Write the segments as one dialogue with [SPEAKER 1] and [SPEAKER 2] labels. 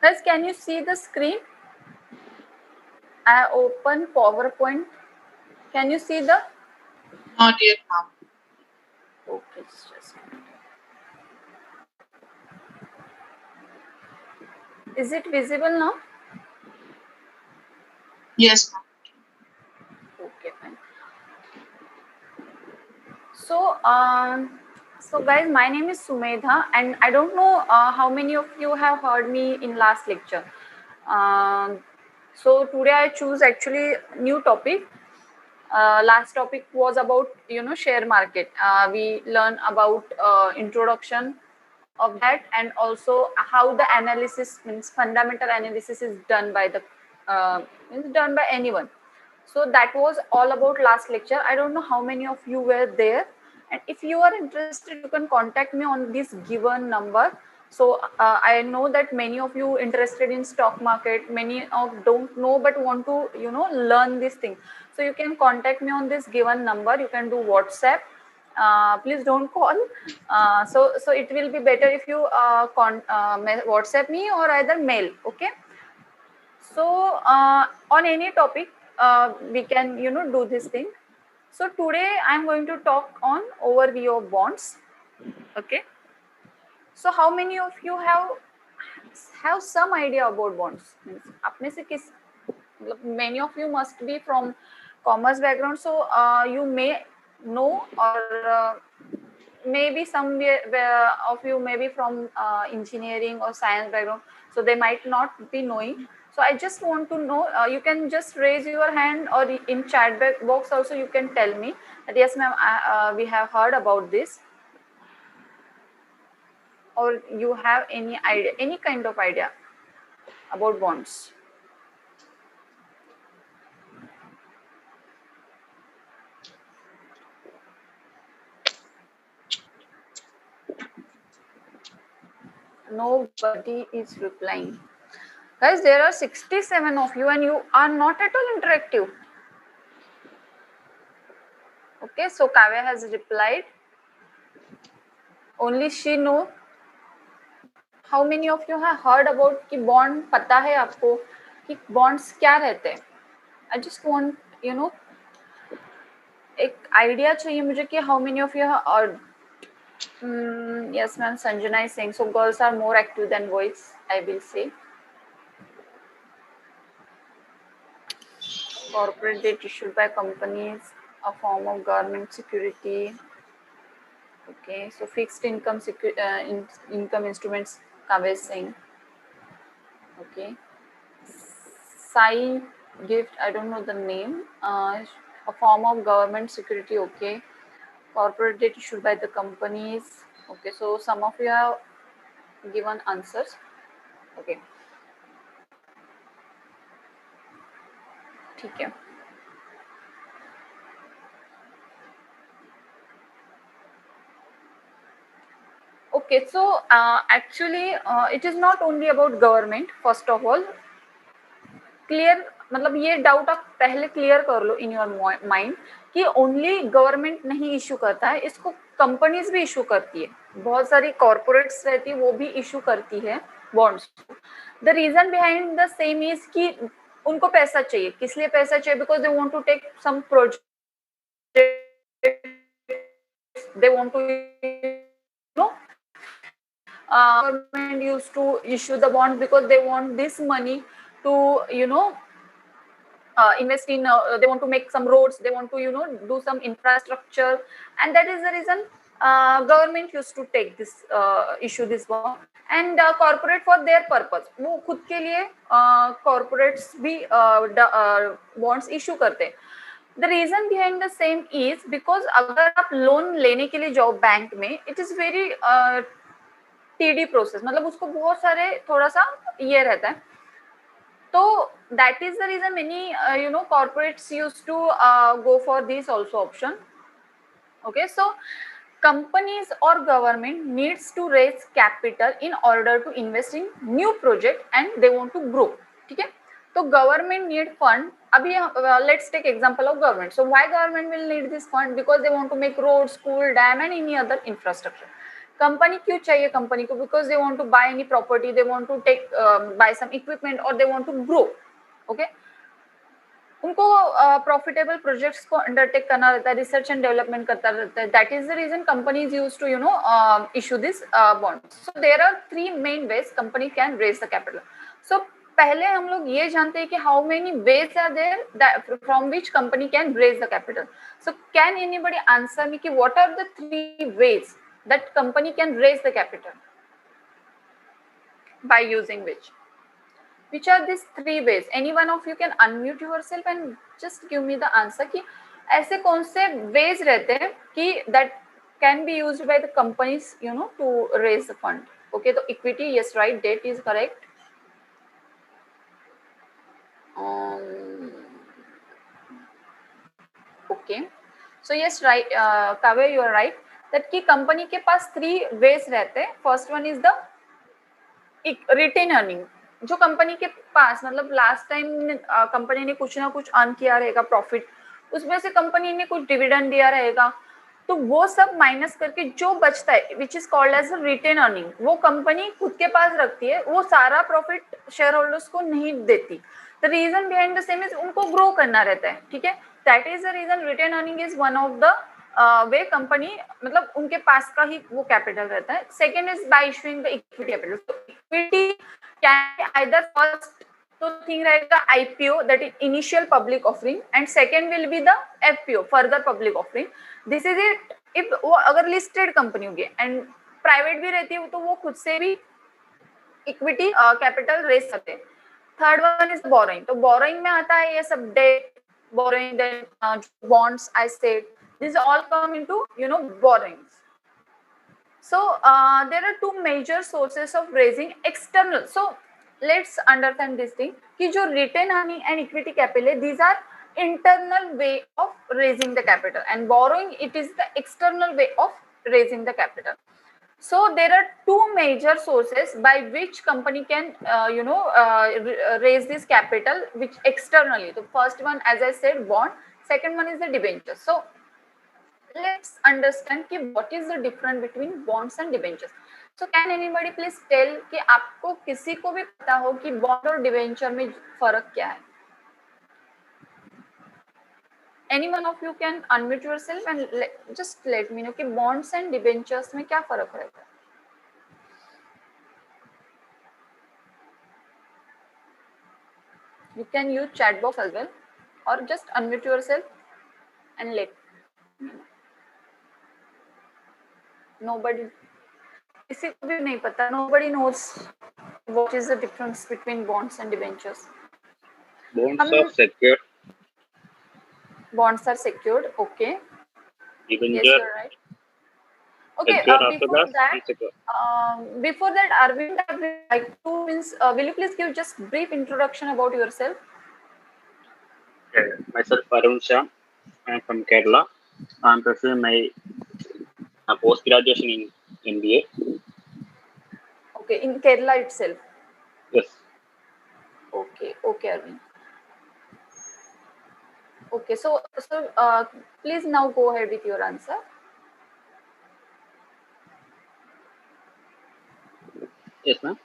[SPEAKER 1] Guys, can you see the screen? I open PowerPoint. Can you see the?
[SPEAKER 2] Not yet, ma'am.
[SPEAKER 1] Okay, just. Is it visible now?
[SPEAKER 2] Yes, ma'am.
[SPEAKER 1] Okay, fine. So, guys, my name is Sumedha, and I don't know how many of you have heard me in last lecture. So today I choose actually new topic. Last topic was about share market. We learn about introduction of that, and also how the analysis means fundamental analysis is done by the means done by anyone. So that was all about last lecture. I don't know how many of you were there, and if you are interested you can contact me on this given number. So I know that many of you interested in stock market, many of don't know but want to learn this thing. So you can contact me on this given number. You can do WhatsApp. Please don't call. So it will be better if you WhatsApp me or either mail. Okay. So on any topic we can do this thing. So today I'm going to talk on overview of bonds. Okay. So how many of you have some idea about bonds? Means अपने से किस many of you must be from commerce background, so you may know, or maybe some of you may be from engineering or science background, so they might not be knowing. So I just want to know, you can just raise your hand, or in chat box also you can tell me that yes ma'am, we have heard about this, or you have any idea, any kind of idea about bonds. Nobody is replying. Guys, there are 67 of you and you are not at all interactive. Okay, so Kavya has replied. Only she know. How many of you have heard about कि bond पता है आपको कि bonds क्या रहते हैं? I just want एक idea चाहिए मुझे कि how many of you are. Yes ma'am, Sanjana is saying so. Girls are more active than boys, I will say. Corporate debt issued by companies, a form of government security. Okay, so fixed income income instruments, Kaveh Singh. Okay, Sai gift, I don't know the name. A form of government security. Okay, corporate debt issued by the companies. Okay, so some of you have given answers. Okay, ठीक है. Okay, so actually it is not only about government. First of all, clear मतलब ये doubt आप पहले clear कर लो in your mind कि only government नहीं issue करता है, इसको कंपनीज भी इशू करती है, बहुत सारी कॉर्पोरेट्स रहती है वो भी इशू करती है bonds. The reason behind the same is कि उनको पैसा चाहिए. किस लिए पैसा चाहिए? Because they want to take some project, they want to know government used to issue the bond because they want this money to invest in, they want to make some roads, they want to do some infrastructure, and that is the reason government used to take this issue this bond. And corporate for their purpose वो खुद के लिए corporates भी bonds issue करते हैं. The reason behind the same is because अगर आप loan लेने के लिए जाओ बैंक में, it is very TD process, मतलब उसको बहुत सारे थोड़ा सा ये रहता है. तो that is the reason many corporates used to go for this also option. Okay, so companies or government needs to raise capital in order to invest in new project and they want to grow. ठीक है, तो government need fund. अभी let's take example of government. So why government will need this fund? Because they want to make roads, school, dam and any other infrastructure. Company क्यों चाहिए company को? Because they want to buy any property, they want to take buy some equipment और they want to grow. Okay, उनको profitable projects को undertake करना रहता है, research and development करता रहता है. That is the reason companies use to issue this bond. So there are 3 main ways company can raise the capital. So पहले हम लोग ये जानते हैं कि how many ways are there from which company can raise the capital. So can anybody answer me कि what are the 3 ways that company can raise the capital, by using which are these 3 ways? Any one of you can unmute yourself and just give me the answer कि ऐसे कौन से ways रहते हैं कि that can be used by the companies to raise the fund. Okay, तो equity, yes, right, debt is correct. Okay, so yes, right, Kavya, you are right that कि company के पास 3 ways रहते हैं. First one is the retain earning. जो company के पास मतलब last time company ने कुछ ना कुछ अर्न किया रहेगा प्रॉफिट, उसमें से कंपनी ने कुछ डिविडेंड दिया रहेगा, तो वो सब माइनस करके जो बचता है which is called as retain earning, वो कंपनी खुद के पास रखती है. वो सारा प्रॉफिट शेयर होल्डर्स को नहीं देती. The reason behind the same is उनको ग्रो करना रहता है. ठीक है, that is the reason retain earning is one of the way company मतलब उनके पास का ही वो कैपिटल रहता है. Second is by issuing the equity capital. Equity can either first तो थिंग रहेगा IPO, that is initial public offering, and second will be the FPO, further public offering. This is it. If वो अगर listed company होगी and private भी रहती है तो वो खुद से भी इक्विटी कैपिटल रेज करते हैं. Third one is borrowing. तो बोरोइंग में आता है ये सब debt, borrowing, then bonds, I said these all come into borrowings. So there are 2 major sources of raising external. So let's understand this thing ki jo retain earning and equity capital, these are internal way of raising the capital, and borrowing, it is the external way of raising the capital. So there are 2 major sources by which company can raise this capital which externally. The first one, as I said, bond. Second one is the debenture. So let's understand कि what is the difference between bonds and debentures. So can anybody please tell कि आपको किसी को भी पता हो कि bond और debenture में फर्क क्या है? Any one of you can unmute yourself and just let me know कि bonds and debentures में क्या फर्क रहेगा? You can use chat box as well or just unmute yourself and let me know. Nobody, किसी को भी नहीं पता. Nobody knows what is the difference between bonds and debentures.
[SPEAKER 3] Bonds are secured.
[SPEAKER 1] Bonds are secured. Okay.
[SPEAKER 3] Debenture.
[SPEAKER 1] Yes, you're right. Okay. Before that, Arvind, I would like to will you please give just brief introduction about yourself?
[SPEAKER 3] Okay. Myself Arun Shah. I am from Kerala. I am pursuing my post graduation in MBA.
[SPEAKER 1] Okay, in Kerala itself.
[SPEAKER 3] Yes.
[SPEAKER 1] Okay, Arvind. Okay, so please now go ahead with your answer.
[SPEAKER 3] Yes, ma'am.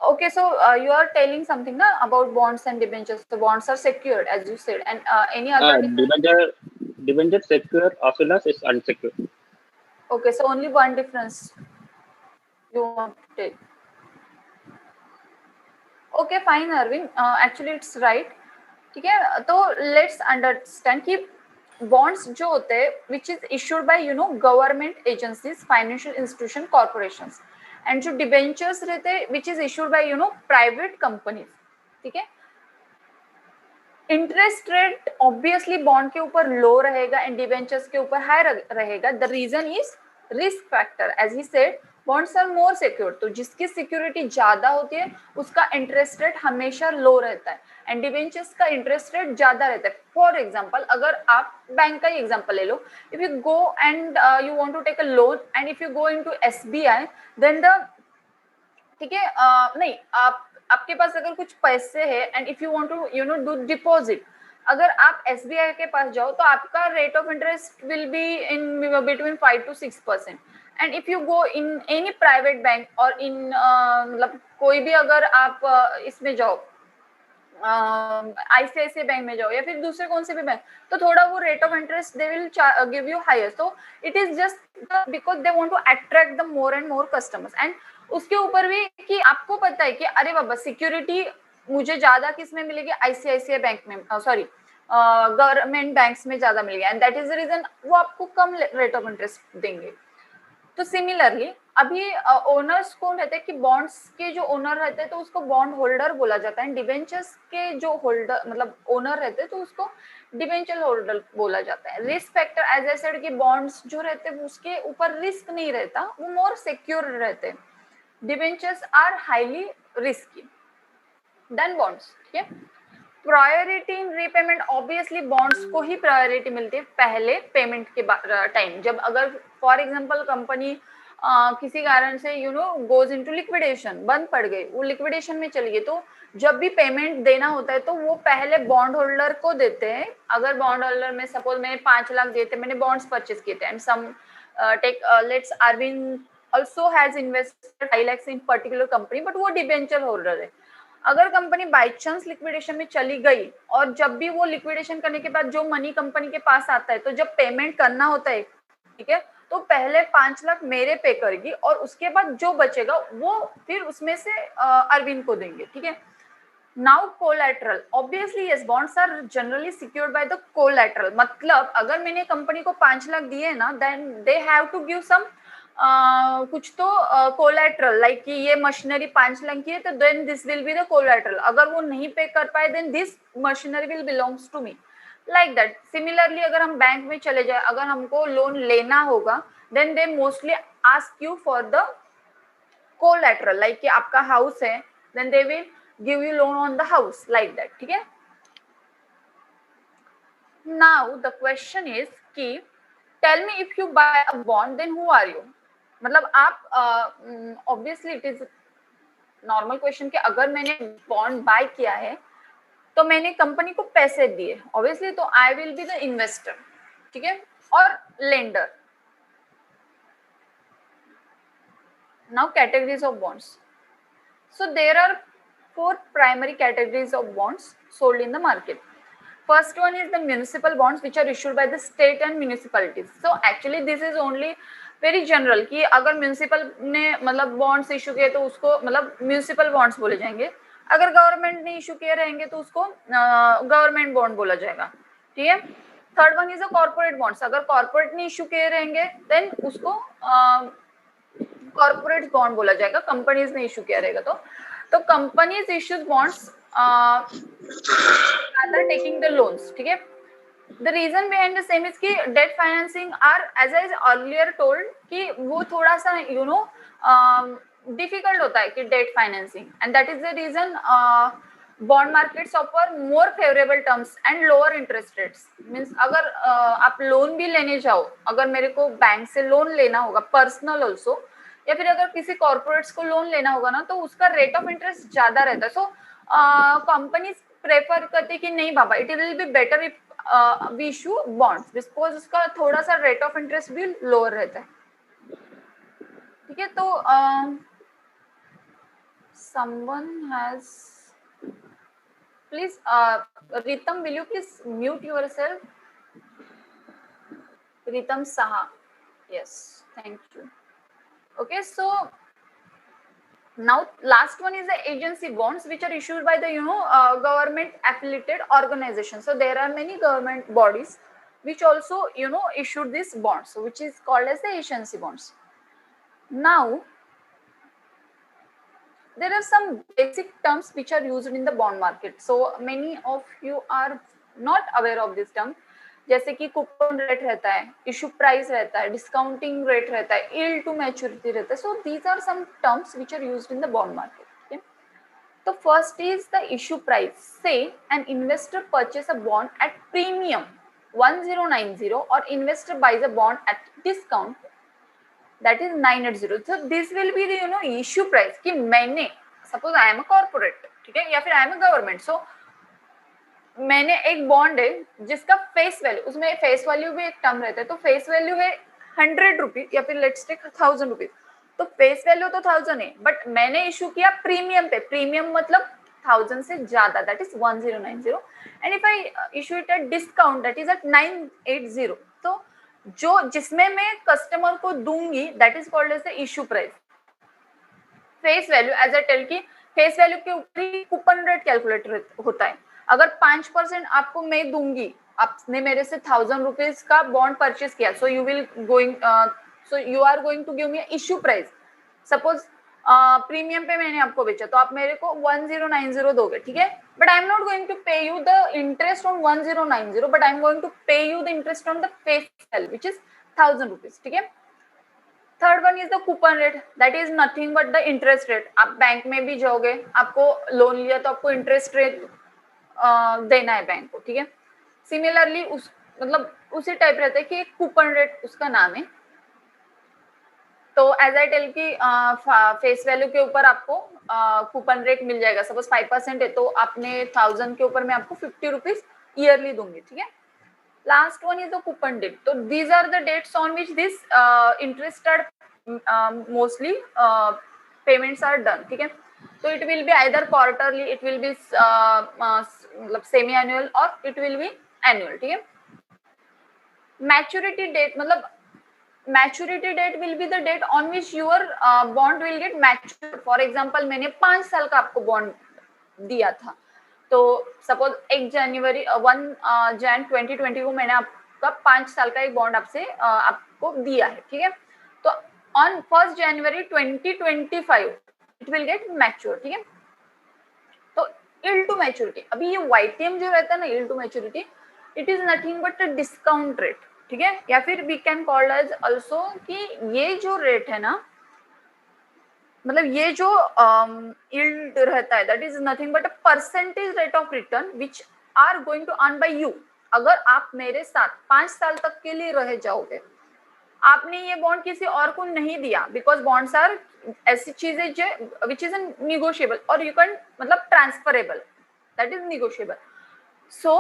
[SPEAKER 1] Okay, so you are telling something about bonds and debentures. The bonds are secured, as you said, and any other
[SPEAKER 3] debenture secured as well as is unsecured.
[SPEAKER 1] Okay, so only one difference you want to take. Okay, fine, Arvind. Actually, it's right. ठीक है, तो let's understand कि bonds जो होते हैं which is issued by government agencies, financial institution, corporations, and जो debentures रहते हैं which is issued by private companies. ठीक है, इंटरेस्ट रेट ऑब्वियसली बॉन्ड के ऊपर लो रहेगा एंड डिबेंचर्स के ऊपर हाई रहेगा. The reason is risk factor. As he said, bonds are more secured, तो जिसकी सिक्योरिटी ज्यादा होती है उसका इंटरेस्ट रेट हमेशा लो रहता है एंड डिबेंचर्स का इंटरेस्ट रेट ज्यादा रहता है. फॉर एग्जांपल, अगर आप बैंक का ही एग्जांपल ले लो, if you go and you want to take a loan and if you go into SBI, then the ठीक है नहीं, आपके पास अगर कुछ पैसे है and if you want to do deposit, अगर आप एसबीआई के पास जाओ तो आपका rate of interest will be in between 5 to 6%. And if you go in any private bank और इन मतलब कोई भी अगर आप इसमें जाओ आईसीआईसीआई बैंक में जाओ या फिर दूसरे कौन से भी बैंक, तो थोड़ा वो rate of interest they will give you higher. तो it is just because they want to attract the more and more customers. And उसके ऊपर भी कि आपको पता है कि अरे बाबा सिक्योरिटी मुझे ज्यादा किस में मिलेगी, आईसीआईसीआई बैंक में, सॉरी गवर्नमेंट बैंक्स में ज्यादा मिलेगी, and that is the reason वो आपको कम रेट ऑफ इंटरेस्ट देंगे. तो सिमिलरली अभी ओनर्स कौन रहते हैं कि बॉन्ड्स के जो ओनर रहते हैं तो उसको बॉन्ड होल्डर बोला जाता है. डिबेंचर्स के जो होल्डर मतलब ओनर रहते हैं तो उसको डिबेंचर होल्डर बोला जाता है. Risk factor as I said कि बॉन्ड्स जो रहते हैं उसके ऊपर रिस्क नहीं रहता, वो मोर सिक्योर रहते हैं. Debentures are highly risky than bonds. ठीक है. Priority in repayment, obviously bonds को ही प्रायोरिटी मिलती है पहले पेमेंट के टाइम. जब अगर फॉर एग्जांपल कंपनी किसी कारण से गोज इनटू लिक्विडेशन, बंद पड़ गई, वो लिक्विडेशन में चली गई, तो जब भी पेमेंट देना होता है तो वो पहले बॉन्ड होल्डर को देते हैं. अगर बॉन्ड होल्डर में सपोज मैंने 5 लाख दिए थे, मैंने बॉन्ड्स परचेज किए थे, and some take let's Arvind also has invested 5 lakhs in particular company, but वो डिबेंचर होल्डर है. अगर कंपनी बाई चांस लिक्विडेशन में चली गई और जब भी वो लिक्विडेशन करने के बाद जो मनी कंपनी के पास आता है, तो जब पेमेंट करना होता है, ठीक है, तो पहले 5 लाख मेरे पे करेगी और उसके बाद जो बचेगा वो फिर उसमें से अरविंद को देंगे. ठीक है. Now collateral, obviously yes, bonds are generally secured by the collateral. मतलब अगर मैंने कंपनी को 5 लाख दिए ना, then they have to give some कुछ तो कोलैटरल, लाइक कि ये मशीनरी 5 लाख की है तो then this will be the collateral. अगर वो नहीं पे कर पाए then this machinery will belongs to me, like that. Similarly अगर हम बैंक में चले जाए, अगर हमको लोन लेना होगा then they mostly ask you for the collateral, like कि आपका हाउस है, then they will give you loan on the house, like that. ठीक है. नाउ द क्वेश्चन इज कि tell me if you buy a bond then who are you. मतलब आप obviously it is normal question कि अगर मैंने bond by किया है तो मैंने कंपनी को पैसे दिए, ऑब्वियसली, तो I will be the investor. ठीक है. और lender. Now categories of bonds. So there are 4 primary categories of bonds sold in the market. First one is the municipal bonds, which are issued by the state and municipalities. So actually this is only very general कि अगर municipal ने मतलब bonds issue किए तो उसको मतलब municipal bonds बोले जाएंगे. अगर गवर्नमेंट ने इशू किए रहेंगे तो उसको गवर्नमेंट बॉन्ड बोला जाएगा. ठीक है. Third one is a corporate bonds. अगर कॉर्पोरेट ने इशू किए रहेंगे देन उसको कॉर्पोरेट बॉन्ड बोला जाएगा. कंपनीज ने इशू किया रहेगा तो companies issues bonds rather taking the loans. ठीक है. The reason behind the same is कि debt financing are, as I earlier told, कि वो थोड़ा सा difficult होता है कि debt financing, and that is the reason bond markets offer more favorable terms and lower interest rates. Means अगर आप लोन भी लेने जाओ, अगर मेरे को बैंक से लोन लेना होगा पर्सनल ऑल्सो, या फिर अगर किसी कॉर्पोरेट्स को लोन लेना होगा ना, तो उसका रेट ऑफ इंटरेस्ट ज्यादा रहता है. सो कंपनीज प्रेफर करते कि नहीं बाबा, it will be better if we issue bonds, because उसका थोड़ा सा रेट ऑफ इंटरेस्ट भी लोअर रहता है. ठीक है. तो someone has please Ritam, will you please mute yourself? Ritam Saha. Yes, thank you. Okay, so now last one is the agency bonds, which are issued by the government affiliated organization. So there are many government bodies which also issued these bonds, so which is called as the agency bonds. Now there are some basic terms which are used in the bond market. So many of you are not aware of this term. जैसे कि coupon rate रहता है, issue price रहता है, discounting rate रहता है, yield to maturity रहता है. So these are some terms which are used in the bond market. तो first is the issue price. Say an investor purchase a bond at premium 1090 और investor buys a bond at discount that is 980. So this will be the issue price कि मैंने suppose I am a corporate, ठीक है, या फिर I am a government. So मैंने एक bond है जिसका फेस वैल्यू, उसमें फेस वैल्यू भी एक टर्म रहता है, तो फेस वैल्यू है 100 रुपीज या फिर लेट्स टेक 1000 रुपीज, तो फेस वैल्यू तो 1000 है, बट मैंने इशू किया प्रीमियम पे, प्रीमियम मतलब 1000 से ज्यादा, that is 1090, and if I issue it at discount that is at 980, तो जो जिसमें मैं कस्टमर को दूंगी that is called as the issue price. Face value as a tell की फेस वैल्यू के ऊपर ही कूपन रेट कैलकुलेट होता है। अगर 5% आपको मैं दूंगी, आपने मेरे से 1000 रुपीज का बॉन्ड परचेज किया, so you will going so you are going to give me issue price. Suppose premium पे मैंने आपको बेचा तो आप मेरे को 1090 दोगे, ठीक है, but I am not going to pay you the interest on 1090, but I am going to pay you the interest on the face value which is 1000 rupees, ठीक है। Third one is the coupon rate, that is nothing but the interest rate. आप bank में भी जाओगे, आपको loan लिया तो आपको इंटरेस्ट रेट देना है बैंक को, ठीक है। सिमिलरली उस मतलब उसी टाइप रहता है कि एक कूपन रेट उसका नाम है। तो एज आई टेल की फेस वैल्यू के ऊपर आपको कूपन रेट मिल जाएगा। सपोज 5% है तो आपने 1000 के ऊपर मैं आपको 50 रुपीज ईयरली दूंगी, ठीक है। Last one is the coupon date, तो these are the dates on which this interested mostly payments are done, ठीक है। तो it will be either quarterly, it will be मतलब सेमी एनुअल और इट विल बी एनुअल, ठीक है। Maturity date मतलब maturity date will be the date on which your bond will get mature. For example मैंने 5 साल का आपको bond दिया था, तो सपोज 1 जनवरी 1 जैन 2020 को मैंने आपका 5 साल का एक बॉन्ड आपसे आपको दिया है, ठीक है। तो on 1 January 2025 it will get mature, ठीक है। तो यील्ड टू मैच्योरिटी, अभी ये YTM जो रहता है ना, yield to maturity, it is nothing but a discount rate, ठीक है। या फिर we can call as also कि ये जो रेट है ना, मतलब ये जो यील्ड रहता है that is nothing but a percentage rate of return which are going to earn by you. अगर आप मेरे साथ 5 साल तक के लिए रह जाओगे, आपने ये बॉन्ड किसी और को नहीं दिया, बिकॉज बॉन्ड्स आर ऐसी चीजें जो विच इज निगोशिएबल और यू कैन मतलब ट्रांसफरेबल, दैट इज निगोशिएबल। सो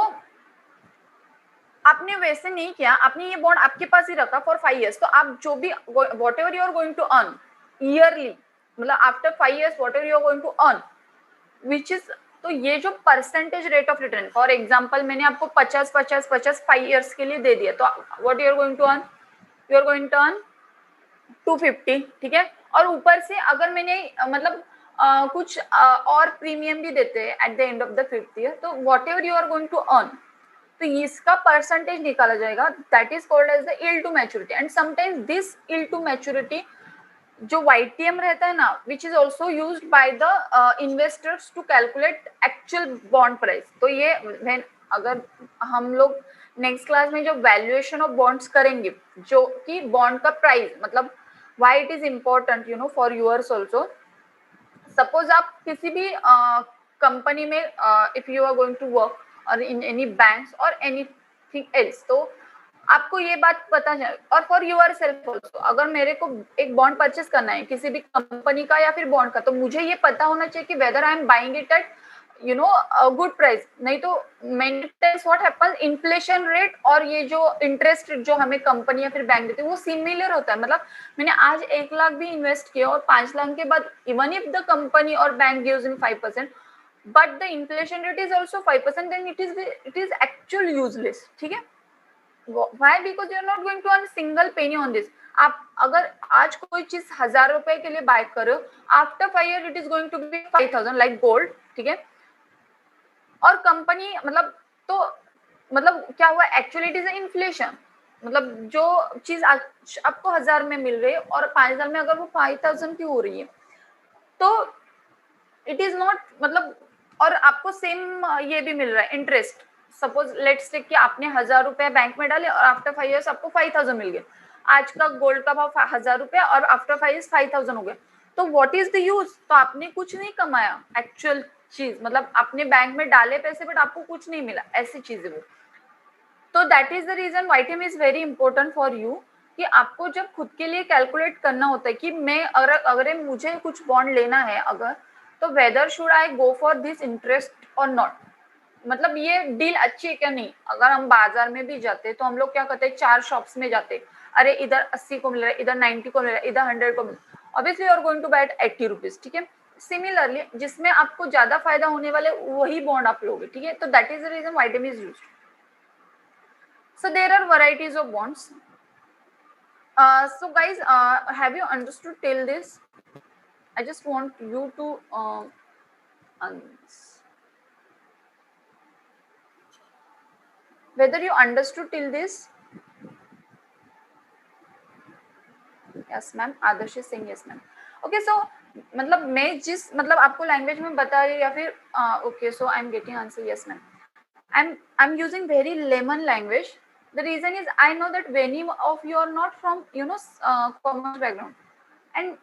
[SPEAKER 1] आपने वैसे नहीं किया, आपने ये बॉन्ड आपके पास ही रखा फॉर 5 years, तो आप जो भी whatever you are going to earn yearly, मतलब after 5 years whatever you are going to earn which is, तो ये जो percentage rate of return, for example मैंने आपको 50-50-50 5 years के लिए दे दिया, तो what you are going to earn, you are going to earn 250, ठीक है। और ऊपर से अगर मैंने मतलब कुछ और प्रीमियम भी देते हैं at the end of the 5th year, तो whatever you are going to earn, तो इसका परसेंटेज निकाला जाएगा, that is called as the yield to maturity. And sometimes this yield to maturity जो YTM रहता है ना, which is also used by the investors to calculate actual bond price. तो ये अगर हम लोग नेक्स्ट क्लास में जो वैल्यूएशन ऑफ बॉन्ड्स करेंगे, जो कि बॉन्ड का प्राइस मतलब why it is important you know for yours also. Suppose आप किसी भी कंपनी में if you are going to work और इन एनी बैंक्स और एनीथिंग एल्स, तो आपको ये बात पता है, और फॉर यूर सेल्फ ऑल्सो, अगर मेरे को एक बॉन्ड परचेस करना है किसी भी कंपनी का या फिर बॉन्ड का, तो मुझे ये पता होना चाहिए कि whether I am buying it at you know good price. नहीं तो many times what happens, inflation rate और ये जो इंटरेस्ट जो हमें कंपनी या फिर बैंक देते हैं वो सिमिलर होता है। मतलब मैंने आज 1 लाख भी इन्वेस्ट किया और 5 लाख के बाद इवन इफ द कंपनी और bank gives me 5%, but the inflation rate is also 5%, then it is actual useless, ठीक है। Why? Because you are not going to earn single penny on this. आप अगर आज कोई चीज 1000 रुपए के लिए बाय करो, after 5 years it is going to be 5000 like gold, ठीक है। और कंपनी मतलब तो मतलब क्या हुआ, एक्चुअली इट इज इन्फ्लेशन, मतलब जो चीज आपको 1000 में मिल रही है और 5000 में अगर वो 5000 की हो रही है, तो इट इज नॉट मतलब, और आपको सेम ये भी मिल रहा है इंटरेस्ट। सपोज लेट्स टेक कि आपने 1000 रुपए बैंक में डाले और आफ्टर 5 years आपको 5000 मिल गए। आज का गोल्ड का भाव 1000 रुपए और आफ्टर 5 years 5000 हो गया, तो व्हाट इज द यूज? तो आपने कुछ नहीं कमाया एक्चुअल चीज, मतलब आपने बैंक में डाले पैसे बट आपको कुछ नहीं मिला, ऐसी चीजें वो। तो that is the reason YTM is very important for you, कि आपको जब खुद के लिए कैलकुलेट करना होता है कि मैं अगर मुझे कुछ बॉन्ड लेना है अगर, तो weather should I go for this interest और नॉट, मतलब ये डील अच्छी है क्या नहीं। अगर हम बाजार में भी जाते तो हम लोग क्या करते हैं, 4 शॉप्स में जाते, अरे इधर 80 को मिल रहा है, इधर 90 को मिल रहा है, इधर 100 को मिल रहा है, obviously you are going to buy at 80 rupees, ठीक है। सिमिलरली जिसमें आपको ज्यादा फायदा होने वाले वही बॉन्ड आप लोगे, ठीक है। तो that is the reason YTM is used. So there are varieties of bonds. So guys, have you understood till this? I just want you to whether you understood till this. Yes ma'am, Adarsh is saying yes ma'am. Okay, so मतलब मैं जिस मतलब आपको language में बता रही या फिर okay, so I'm getting answer yes ma'am. I'm using very layman language. The reason is I know that many of you are not from commerce background, and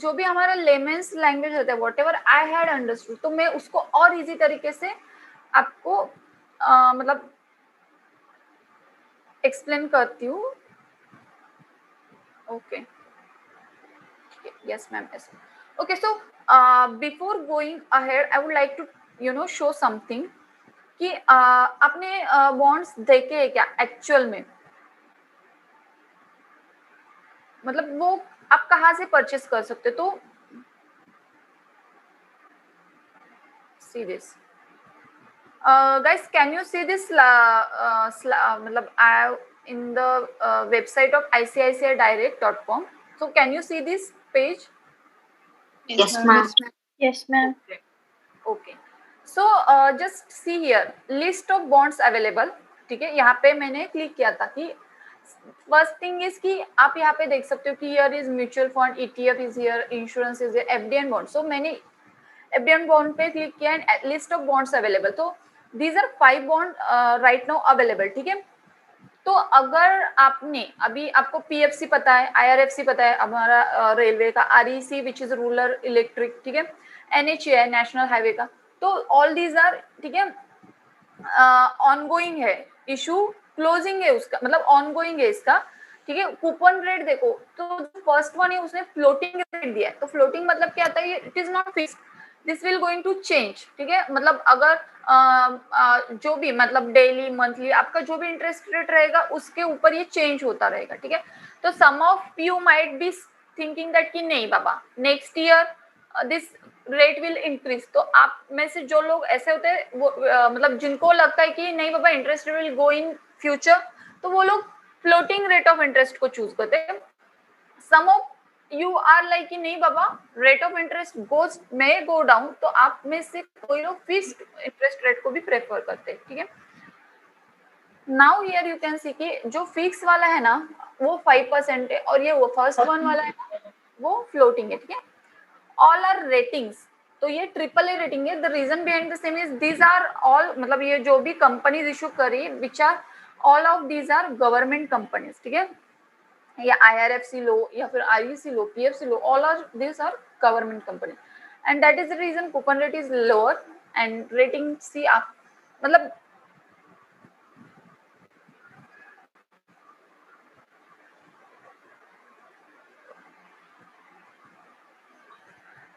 [SPEAKER 1] जो भी हमारा लेमेंस लैंग्वेज होता है what ever I had understood, तो मैं उसको और easy तरीके से आपको मतलब एक्सप्लेन करती हूँ. Okay, yes ma'am, yes. Okay, so before going ahead I would like to show something कि आपने बॉन्ड्स देखे हैं क्या एक्चुअल में, मतलब वो आप कहाँ से परचेस कर सकते. तो see this guys, can you see this मतलब in the website of ICICIdirect.com. So can you see this page?
[SPEAKER 2] Yes, ma'am.
[SPEAKER 4] Yes, ma'am.
[SPEAKER 1] Okay. So just see here list of bonds available. ठीक है, यहाँ पे मैंने click किया था कि first thing is कि आप यहाँ पे देख सकते हो कि here is mutual fund, ETF is here, insurance is here, FD and bond. So मैंने FD एंड बॉन्ड पे क्लिक किया and list of bonds available. तो these are 5 bond right now available, ठीक है. तो अगर आपने अभी आपको PFC पता है, IRFC पता है हमारा रेलवे का, REC which is rural electric, ठीक है, NHA है नेशनल हाईवे का. तो ऑल दीज आर, ठीक है, ऑनगोइंग है, इशू क्लोजिंग है उसका, मतलब ऑनगोइंग है इसका, ठीक है. कूपन रेट देखो, तो फर्स्ट वन है उसने फ्लोटिंग रेट दिया है. तो फ्लोटिंग मतलब क्या आता है, it is not fixed, this will going to change, ठीक है. मतलब अगर जो भी मतलब डेली मंथली आपका जो भी इंटरेस्ट रेट रहेगा उसके ऊपर ये चेंज होता रहेगा, ठीक है. तो some of you might be thinking that कि नहीं बाबा next year this rate will increase. तो आप में से जो लोग ऐसे होते हैं वो मतलब जिनको लगता है कि नहीं बाबा interest rate will go in future, तो वो लोग फ्लोटिंग रेट ऑफ इंटरेस्ट को चूज करते हैं. Some of you are like कि नहीं बाबा rate of interest goes may go down, तो आप में से कोई लोग फिक्स्ड इंटरेस्ट रेट को भी प्रेफर करते हैं, ठीक है. Now here you can see कि जो फिक्स वाला है ना वो 5% है और ये वो फर्स्ट वन वाला है ना वो फ्लोटिंग है, ठीक है. ऑल आर रेटिंग्स, तो ये AAA रेटिंग है. The reason behind the same is these are all, मतलब ये जो भी कंपनीज इशू करी which are all of these are government companies, ठीक है, या IRFC लो या फिर REC लो, PFC लो, all are this are government company and that is the reason coupon rate is lower and rating see आप मतलब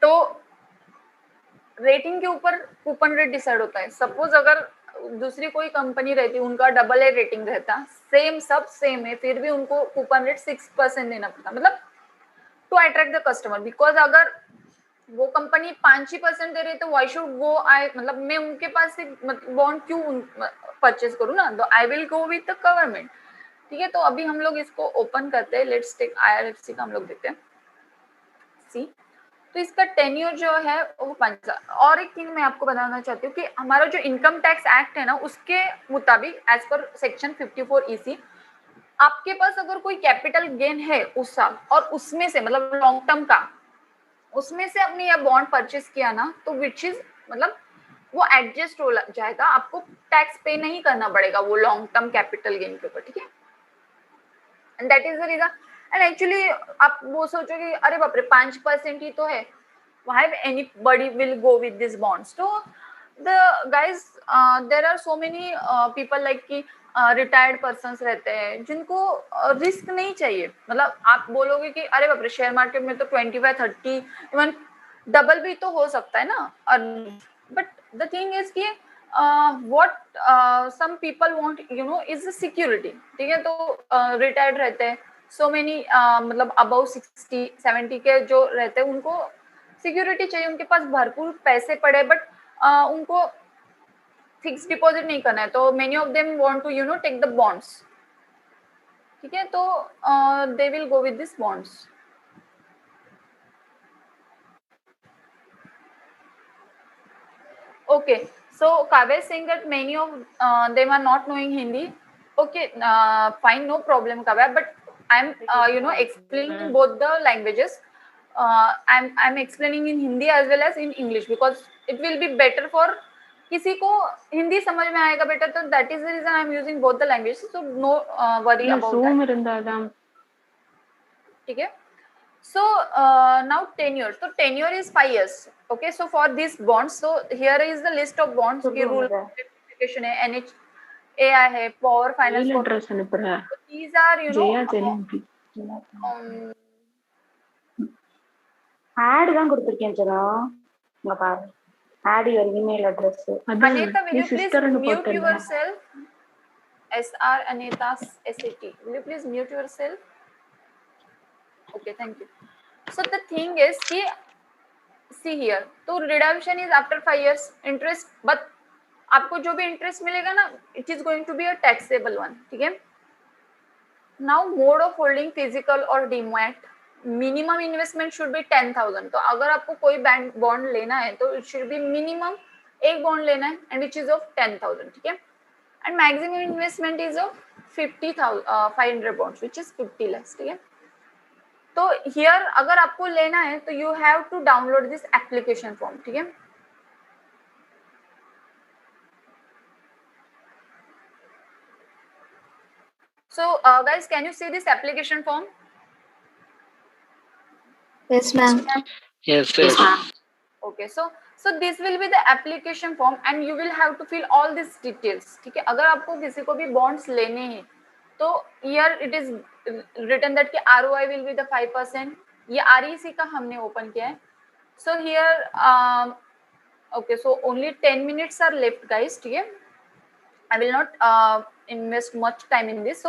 [SPEAKER 1] तो रेटिंग के ऊपर कूपन रेट डिसाइड होता है. सपोज अगर दूसरी कोई कंपनी रहती, उनका AA रेटिंग रहता, सेम सब सेम है, फिर भी उनको कूपन रेट 6% देना पड़ता, मतलब to attract the customer. Because अगर वो कंपनी 5% दे रही है तो व्हाई शुड गो आई, मतलब मैं उनके पास से बॉन्ड क्यों परचेज करूँ ना, तो I will go with the government, ठीक है. तो अभी हम लोग इसको ओपन करते हैं. लेट्स टेक IRFC का हम लोग देखते हैं. सी, तो इसका टेन्योर जो है वो 5 साल. और एक थिंग मैं आपको बताना चाहती हूँ कि हमारा जो इनकम टैक्स एक्ट है ना उसके मुताबिक एज पर सेक्शन 54 EC आपके पास अगर कोई कैपिटल गेन है उस साल और उसमें से मतलब लॉन्ग टर्म का उसमें से आपने यह बॉन्ड परचेस किया ना, तो विच इज मतलब वो एडजस्ट हो जाएगा, आपको टैक्स पे नहीं करना पड़ेगा वो लॉन्ग टर्म कैपिटल गेन के ऊपर, ठीक है. And that is the reason. And actually आप वो सोचोगे अरे बाप रे 5% ही तो है, why anybody will go with these bonds. So the guys there are so many people like कि रिटायर्ड पर्सन्स रहते हैं जिनको रिस्क नहीं चाहिए. मतलब आप बोलोगे कि अरे बाप रे शेयर मार्केट में तो 25-30 इवन डबल भी तो हो सकता है ना, और बट द थिंग इज कि what some people want, you know, is the security. ठीक है, तो retired रहते हैं, so many मतलब above 60-70 के जो रहते हैं उनको security चाहिए, उनके पास भरपूर पैसे पड़े, but उनको फिक्स डिपॉजिट नहीं करना है, तो many of them want to, you know, take the bonds. ठीक है, तो they will go with this bonds. Okay, so Kavya is saying that many of them are not knowing Hindi. Okay, fine, no problem, Kavya. But I'm, you know, explaining both the languages. I'm explaining in Hindi as well as in English because it will be better for किसी को हिंदी समझ में आएगा better, तो that is the reason I'm using both the languages. So no worry about that. ठीक है. So now tenure. So tenure is 5 years. Okay, so for these bonds, so here is the list of bonds. की rule application है, NHAI है, Power Finance Corporation. So these are, you know,
[SPEAKER 2] add தான் கொடுத்திருக்கேன் ஜனா, இங்க பாரு, add your email address.
[SPEAKER 1] Anita, will you please mute yourself? SR Anita SAT. Will you please mute yourself? Okay, thank you. So the thing is कि see here, तो redemption is after 5 years, interest, but आपको जो भी interest मिलेगा ना, it is going to be a taxable one. ठीक है. Now mode of holding physical or demat, minimum investment should be 10,000. तो अगर आपको कोई bond लेना है तो it should be minimum एक bond लेना है and which is of 10,000. ठीक है. And maximum investment is of 500 bonds, which is 50 lakhs. ठीक है. तो हियर अगर आपको लेना है तो you have to download this application form. ठीक है. So guys, can you see this application form?
[SPEAKER 2] Yes ma'am.
[SPEAKER 3] Yes.
[SPEAKER 1] Okay, so this will be the application form and you will have to fill all these details. ठीक है. अगर आपको किसी को भी bonds लेने हैं तो here it is written that कि ROI will be the 5%. ये REC का हमने open किया है. So here okay, so only 10 minutes are left guys. ठीक है. I will not invest much time in this.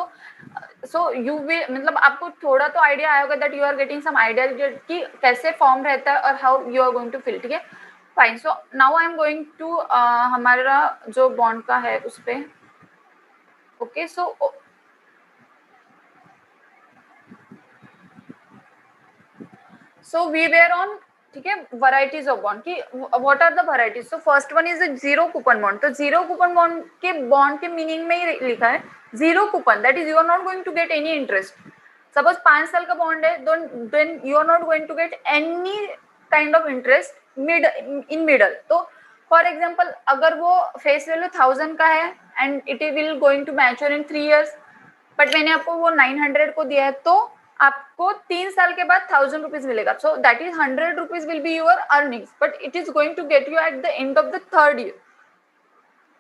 [SPEAKER 1] So you will, मतलब आपको थोड़ा तो idea आया होगा that you are getting some idea कि कैसे form रहता है और how you are going to fill. ठीक है. Fine. So now I am going to हमारा जो bond का है उस पे. Okay, so we were on, ठीक है, varieties of bond. कि what are the varieties? So first one is a zero coupon bond. तो zero coupon bond के meaning में ही लिखा है zero coupon, that is you are not going to get any interest. Suppose 5 साल का bond है, then you are not going to get any kind of interest in middle. तो for example अगर वो face value 1000 का है and it will going to mature in 3 years, but मैंने आपको वो 900 को दिया है तो आपको 3 साल के बाद 1000 rupees मिलेगा. So that is 100 rupees will be your earnings, but it is going to get you at the end of the 3rd year.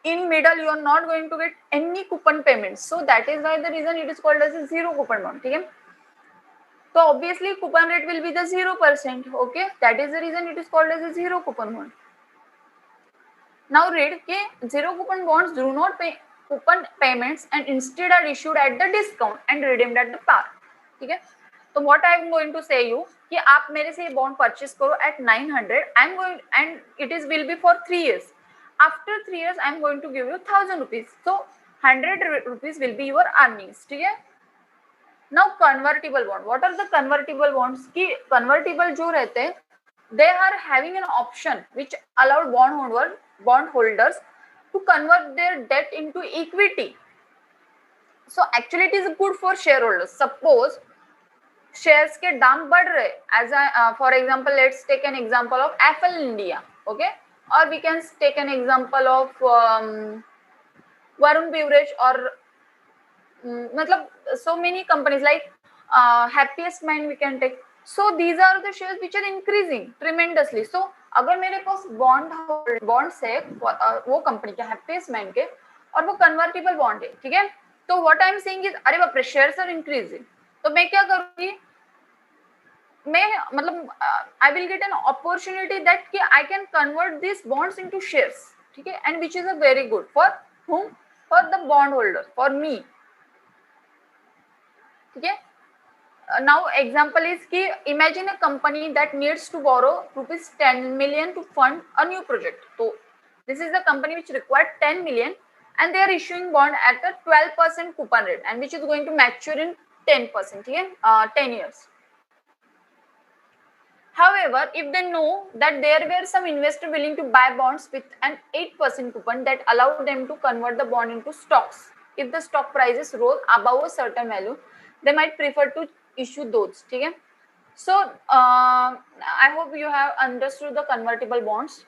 [SPEAKER 1] In middle you are not going to get any coupon payments. So that is why the reason it is called as a zero coupon bond. ठीक है. So obviously coupon rate will be the 0%. Okay, that is the reason it is called as a zero coupon bond. Now read के zero coupon bonds do not pay coupon payments and instead are issued at the discount and redeemed at the par. ठीक है. तो what I am going to say you कि आप मेरे से ये bond purchase करो at 900. I am going and it is will be for 3 years. After 3 years I am going to give you 1000 rupees. So 100 rupees will be your earnings. ठीक है. Now convertible bond. What are the convertible bonds? कि convertible जो रहते हैं they are having an option which allowed bondholders to convert their debt into equity. So actually it is good for shareholders. Suppose shares के दाम बढ़ रहे, as for example let's take an example of Apple India, okay, or we can take an example of Varun Beverage or मतलब so many companies like Happiest Mind we can take. So these are the shares which are increasing tremendously. So अगर मेरे पास bonds है वो company के Happiest Mind के और वो convertible bond है, ठीक है, तो what I am saying is अरे बाप रे shares are increasing, तो मैं क्या करूँगी, मैं मतलब I will get an opportunity that कि I can convert these bonds into shares. ठीक है, and which is a very good for whom? For the bond holder, for me. ठीक है. Now example is कि imagine a company that needs to borrow rupees 10 million to fund a new project. So this is the company which required 10 million and they are issuing bond at a 12% coupon rate and which is going to mature in 10%, ठीक है, 10 years. However, if they know that there were some investors willing to buy bonds with an 8% coupon that allowed them to convert the bond into stocks, if the stock prices rose above a certain value, they might prefer to issue those. ठीक है. So I hope you have understood the convertible bonds.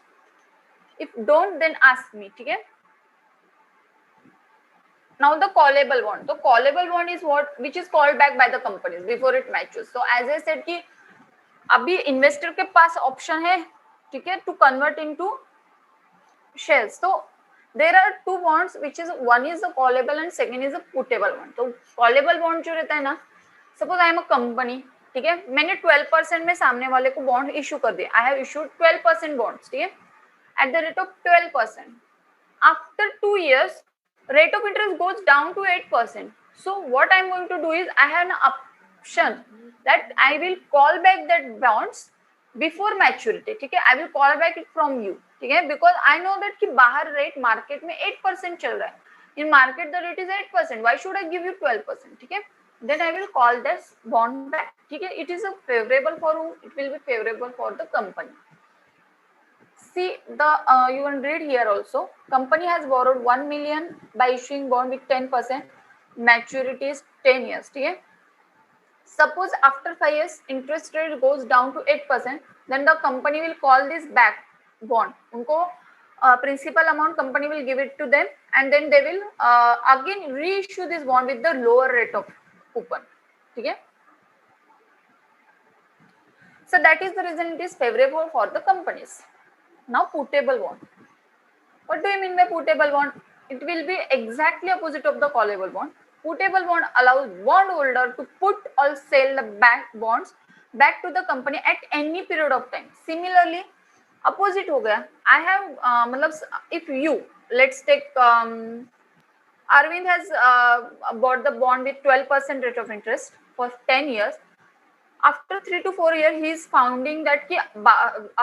[SPEAKER 1] If don't, then ask me. ठीक है. Now the callable bond. So callable bond is what which is called back by the companies before it matures. So as I said कि अभी investor के पास option है, ठीक है, to convert into shares. तो there are two bonds which is one is the callable and second is the putable bond. तो callable bond जो रहता है ना, suppose I am a company, ठीक है, मैंने 12% में सामने वाले को बॉन्ड इशू कर दिया. आई हैव इशूड 12% बॉन्ड्स, ठीक है, at the rate of 12%. After 2 years rate of interest goes down to 8%. So what I'm going to do is I have an option that I will call back that bonds before maturity. ठीक है, I will call back it from you. ठीक है, because I know that कि बाहर rate market में 8% चल रहा है. In market the rate is 8%. Why should I give you 12%? ठीक है, then I will call this bond back. ठीक है, it is a favorable for whom? It will be favorable for the company. See the you can read here also. Company has borrowed 1 million by issuing bond with 10%. Maturity is 10 years. ठीक है. Suppose after 5 years interest rate goes down to 8%, then the company will call this back bond. उनको principal amount company will give it to them and then they will again reissue this bond with the lower rate of coupon. ठीक है. So that is the reason it is favorable for the companies. Now puttable bond. What do you mean by puttable bond? It will be exactly opposite of the callable bond. Puttable bond allows bondholder to put or sell the back bonds back to the company at any period of time. Similarly, opposite हो गया. I have मतलब if you let's take Arvind has bought the bond with 12% rate of interest for 10 years. After 3 to 4 years, he is finding that ki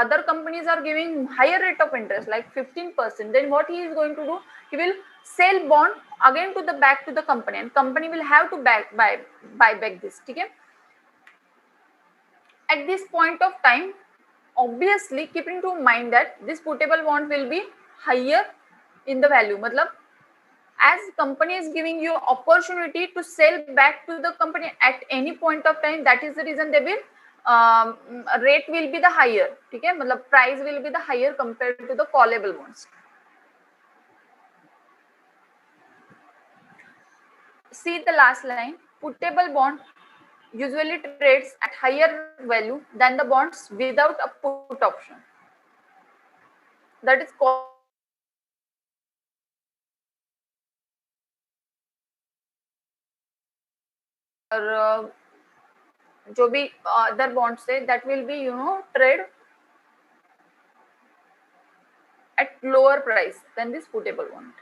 [SPEAKER 1] other companies are giving higher rate of interest, like 15%. Then what he is going to do? He will sell bond again to the back to the company, and company will have to buy back this. ठीक है? At this point of time, obviously keeping to mind that this puttable bond will be higher in the value. मतलब as company is giving you opportunity to sell back to the company at any point of time, that is the reason they will rate will be the higher. ठीक है, मतलब price will be the higher compared to the callable bonds. See the last line. Puttable bond usually trades at higher value than the bonds without a put option. That is called और जो भी other bonds है that will be trade at lower price than this puttable bond.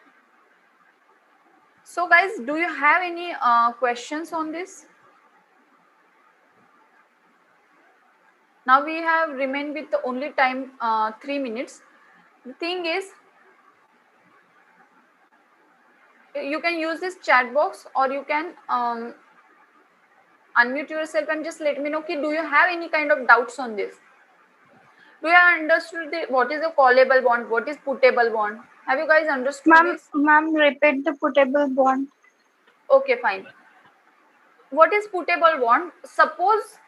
[SPEAKER 1] So guys, do you have any questions on this? Now we have remained with the only time 3 minutes. The thing is, you can use this chat box or you can unmute yourself and just let me know do you have any kind of doubts on this? Do you have understood what is a callable bond, what is puttable bond? Have you guys understood this?
[SPEAKER 2] Ma'am, repeat the puttable bond.
[SPEAKER 1] Okay, fine. What is puttable bond? Suppose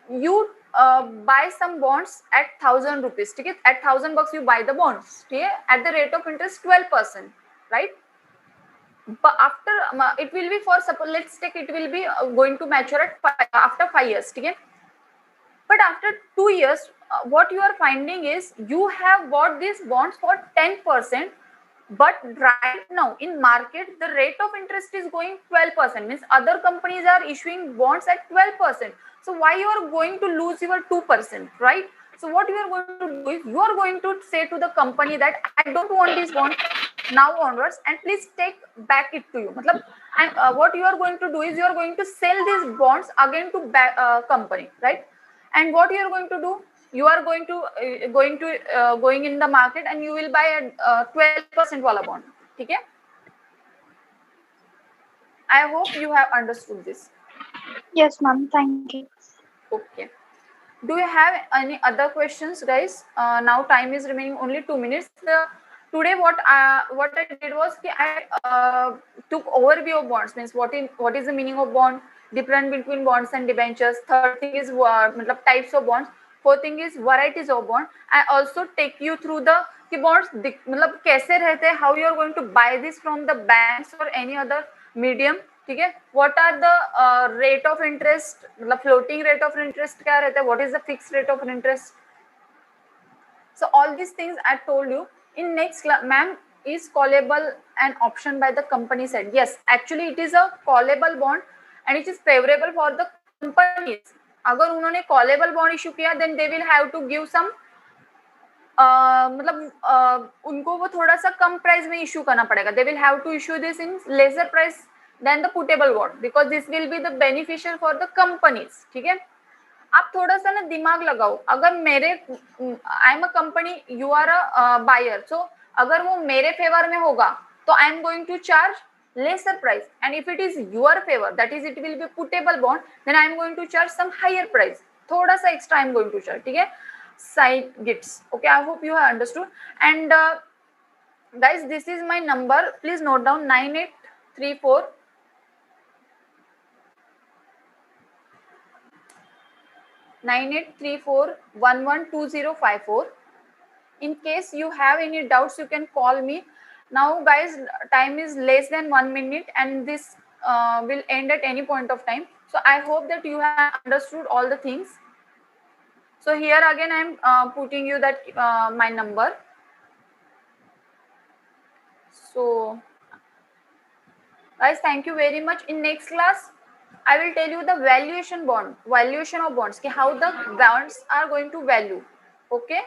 [SPEAKER 1] you buy some bonds at 1,000 rupees. ठीक है, at 1,000 bucks you buy the bonds. ठीक है, at the rate of interest 12%, right? But after it will be for suppose let's take it will be going to mature at after 5 years. ठीक है, but after 2 years what you are finding is you have bought these bonds for 10%, but right now in market the rate of interest is going 12%, means other companies are issuing bonds at 12%. So why you are going to lose your 2%, right? So what you are going to do is you are going to say to the company that I don't want this bond now onwards, and please take back it to you. Matlab, and what you are going to do is you are going to sell these bonds again to company, right? And what you are going to do, you are going in the market and you will buy a 12% wala bond. Okay? I hope you have understood this.
[SPEAKER 2] Yes, ma'am. Thank you.
[SPEAKER 1] Okay. Do you have any other questions, guys? Now time is remaining only 2 minutes. Today what I did was I took overview of bonds, means what is the meaning of bond, difference between bonds and debentures. Third thing is types of bonds. Fourth thing is varieties of bond. I also take you through the bonds kaise rehte, how you are going to buy this from the banks or any other medium. ठीक है, what are the rate of interest, मतलब floating rate of interest क्या रहता है, what is the fixed rate of interest. So all these things I told you. In next class, ma'am, is callable an option by the company side? Yes, actually it is a callable bond and it is favorable for the companies. अगर उन्होंने callable bond issue किया, then they will have to give some मतलब उनको वो थोड़ा सा कम price में issue करना पड़ेगा. They will have to issue this in lesser price than the putable bond because this will be the beneficial for the companies. ठीक है, आप थोड़ा सा ना दिमाग लगाओ. अगर मेरे I am a company, you are a buyer, so अगर वो मेरे फेवर में होगा तो I am going to charge lesser price, and if it is your favor, that is it will be putable bond, then I am going to charge some higher price. थोड़ा सा extra I am going to charge. ठीक है, side gets. Okay, I hope you have understood. And guys, this is my number. Please note down 9834 9834112054. In case you have any doubts, you can call me. Now guys, time is less than 1 minute and this will end at any point of time. So I hope that you have understood all the things. So here again I am putting you that my number. So guys, thank you very much. In next class I will tell you the valuation of bonds, how the bonds are going to value. Okay.